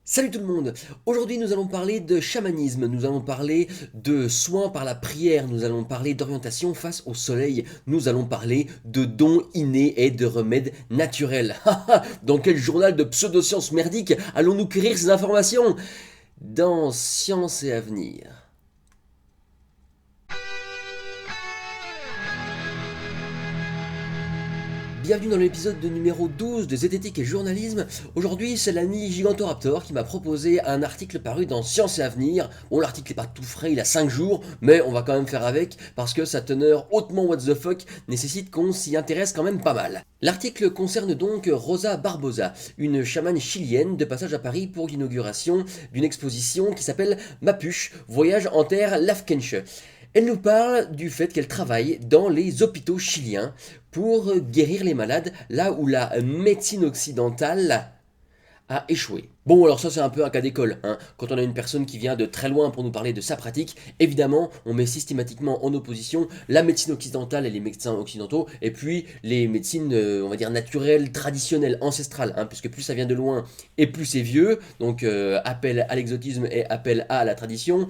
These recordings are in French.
Salut tout le monde! Aujourd'hui nous allons parler de chamanisme, nous allons parler de soins par la prière, nous allons parler d'orientation face au soleil, nous allons parler de dons innés et de remèdes naturels. Dans quel journal de pseudosciences merdiques allons-nous quérir ces informations? Dans Science et Avenir. Bienvenue dans l'épisode de numéro 12 de Zététique et Journalisme. Aujourd'hui, c'est l'ami Gigantoraptor qui m'a proposé un article paru dans Science et Avenir. Bon, l'article n'est pas tout frais, il a 5 jours, mais on va quand même faire avec parce que sa teneur hautement what the fuck nécessite qu'on s'y intéresse quand même pas mal. L'article concerne donc Rosa Barbosa, une chamane chilienne de passage à Paris pour l'inauguration d'une exposition qui s'appelle Mapuche, voyage en terre Lafkenche. Elle nous parle du fait qu'elle travaille dans les hôpitaux chiliens pour guérir les malades là où la médecine occidentale a échoué. Bon, alors ça c'est un peu un cas d'école, hein. Quand on a une personne qui vient de très loin pour nous parler de sa pratique, évidemment, on met systématiquement en opposition la médecine occidentale et les médecins occidentaux, et puis les médecines, on va dire, naturelles, traditionnelles, ancestrales, hein, puisque plus ça vient de loin et plus c'est vieux, donc appel à l'exotisme et appel à la tradition.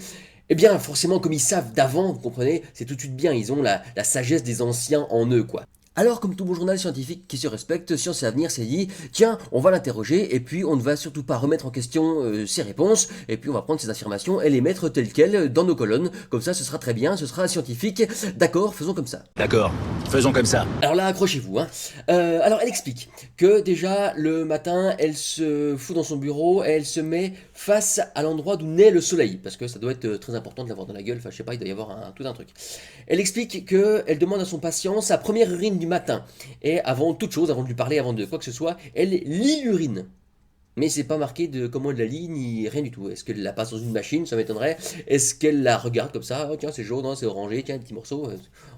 Eh bien, forcément, comme ils savent d'avant, vous comprenez, c'est tout de suite bien, ils ont la sagesse des anciens en eux, quoi. Alors, comme tout bon journal scientifique qui se respecte, Science et Avenir s'est dit, tiens, on va l'interroger, et puis on ne va surtout pas remettre en question ses réponses, et puis on va prendre ses affirmations et les mettre telles quelles dans nos colonnes, comme ça ce sera très bien, ce sera scientifique, d'accord, faisons comme ça. D'accord, faisons comme ça. Alors là, accrochez-vous, hein. Alors elle explique que déjà le matin, elle se fout dans son bureau et elle se met face à l'endroit d'où naît le soleil, parce que ça doit être très important de l'avoir dans la gueule, enfin je sais pas, il doit y avoir tout un truc. Elle explique qu'elle demande à son patient sa première urine du matin, et avant toute chose, avant de lui parler, avant de quoi que ce soit, elle lit l'urine. Mais c'est pas marqué de comment elle la lit, ni rien du tout. Est-ce qu'elle la passe dans une machine? Ça m'étonnerait. Est-ce qu'elle la regarde comme ça? Oh, tiens, c'est jaune, hein, c'est orangé, tiens, un petit morceau.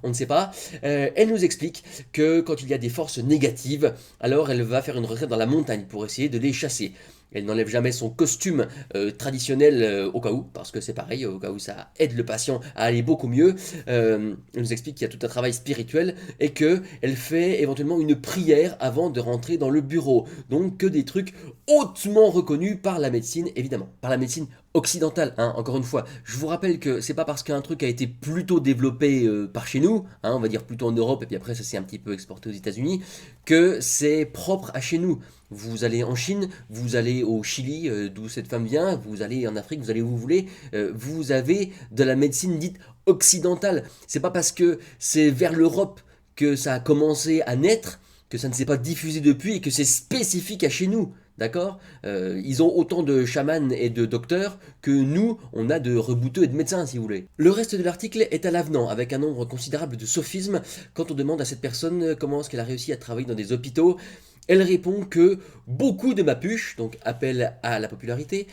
On ne sait pas. Elle nous explique que quand il y a des forces négatives, alors elle va faire une retraite dans la montagne pour essayer de les chasser. Elle n'enlève jamais son costume traditionnel au cas où, parce que c'est pareil, au cas où ça aide le patient à aller beaucoup mieux. Elle nous explique qu'il y a tout un travail spirituel et que elle fait éventuellement une prière avant de rentrer dans le bureau. Donc que des trucs hautement reconnus par la médecine, évidemment, par la médecine occidentale, hein, encore une fois. Je vous rappelle que c'est pas parce qu'un truc a été plutôt développé par chez nous, hein, on va dire plutôt en Europe, et puis après ça s'est un petit peu exporté aux États-Unis, que c'est propre à chez nous. Vous allez en Chine, vous allez au Chili, d'où cette femme vient, vous allez en Afrique, vous allez où vous voulez, vous avez de la médecine dite occidentale. C'est pas parce que c'est vers l'Europe que ça a commencé à naître, que ça ne s'est pas diffusé depuis et que c'est spécifique à chez nous. D'accord. Ils ont autant de chamans et de docteurs que nous, on a de rebouteux et de médecins, si vous voulez. Le reste de l'article est à l'avenant, avec un nombre considérable de sophismes. Quand on demande à cette personne comment est-ce qu'elle a réussi à travailler dans des hôpitaux, elle répond que beaucoup de mapuches, donc appel à la popularité,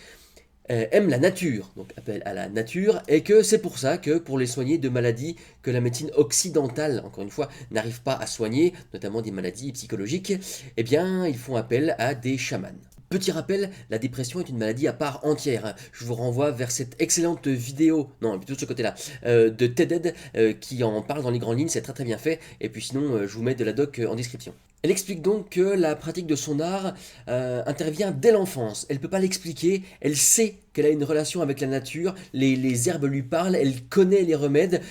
aiment la nature, donc appel à la nature, et que c'est pour ça que pour les soigner de maladies que la médecine occidentale, encore une fois, n'arrive pas à soigner, notamment des maladies psychologiques, eh bien ils font appel à des chamans. Petit rappel, la dépression est une maladie à part entière. Je vous renvoie vers cette excellente vidéo, non, plutôt de ce côté-là, de TED qui en parle dans les grandes lignes, c'est très très bien fait. Et puis sinon, je vous mets de la doc en description. Elle explique donc que la pratique de son art intervient dès l'enfance. Elle ne peut pas l'expliquer, elle sait qu'elle a une relation avec la nature, les herbes lui parlent, elle connaît les remèdes,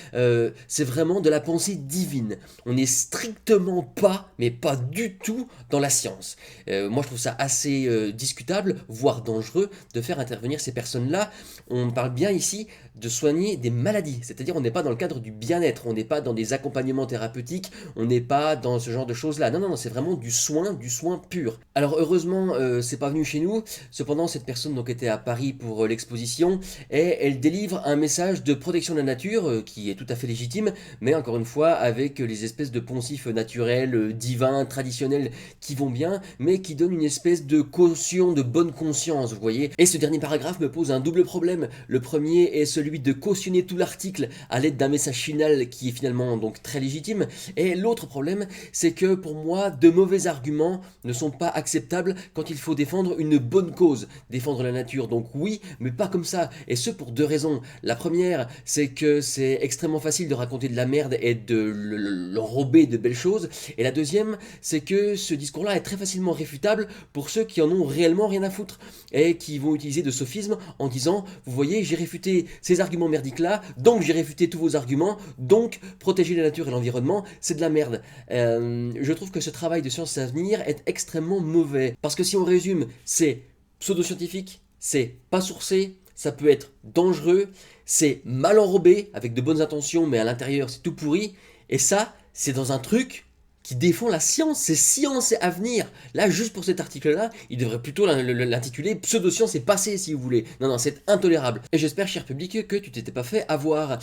c'est vraiment de la pensée divine. On n'est strictement pas, mais pas du tout, dans la science. Moi je trouve ça assez discutable, voire dangereux, de faire intervenir ces personnes-là. On parle bien ici de soigner des maladies, c'est-à-dire on n'est pas dans le cadre du bien-être, on n'est pas dans des accompagnements thérapeutiques, on n'est pas dans ce genre de choses-là. Non, non, non, c'est vraiment du soin pur. Alors heureusement, c'est pas venu chez nous. Cependant, cette personne donc était à Paris pour l'exposition et elle délivre un message de protection de la nature qui est tout à fait légitime, mais encore une fois avec les espèces de poncifs naturels, divins, traditionnels qui vont bien, mais qui donnent une espèce de caution de bonne conscience, vous voyez. Et ce dernier paragraphe me pose un double problème. Le premier est celui de cautionner tout l'article à l'aide d'un message final qui est finalement donc très légitime, et l'autre problème, c'est que pour moi, de mauvais arguments ne sont pas acceptables quand il faut défendre une bonne cause, défendre la nature. Donc oui, mais pas comme ça. Et ce pour deux raisons. La première, c'est que c'est extrêmement facile de raconter de la merde et de l'enrober de belles choses. Et la deuxième, c'est que ce discours-là est très facilement réfutable pour ceux qui en ont réellement rien à foutre et qui vont utiliser de sophismes en disant, vous voyez, j'ai réfuté ces arguments merdiques-là, donc j'ai réfuté tous vos arguments, donc protéger la nature et l'environnement, c'est de la merde. Je trouve que ce travail de sciences à venir est extrêmement mauvais. Parce que si on résume, c'est pseudo-scientifique, c'est pas sourcé, ça peut être dangereux, c'est mal enrobé, avec de bonnes intentions, mais à l'intérieur c'est tout pourri, et ça, c'est dans un truc qui défend la science, c'est science et avenir. Là, juste pour cet article-là, il devrait plutôt l'intituler pseudo-science et passé, si vous voulez. Non, non, c'est intolérable. Et j'espère, cher public, que tu t'étais pas fait avoir.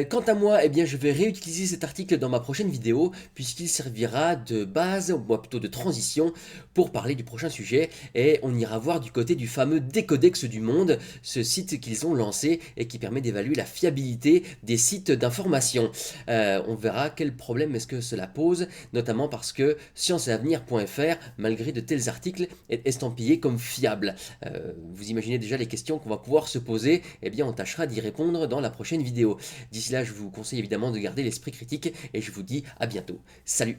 Quant à moi, eh bien, je vais réutiliser cet article dans ma prochaine vidéo, puisqu'il servira de base, ou plutôt de transition, pour parler du prochain sujet. Et on ira voir du côté du fameux Décodex du Monde, ce site qu'ils ont lancé et qui permet d'évaluer la fiabilité des sites d'information. On verra quel problème est-ce que cela pose, notamment parce que scienceetavenir.fr, malgré de tels articles, est estampillé comme fiable. Vous imaginez déjà les questions qu'on va pouvoir se poser, eh bien on tâchera d'y répondre dans la prochaine vidéo. D'ici là, je vous conseille évidemment de garder l'esprit critique et je vous dis à bientôt. Salut!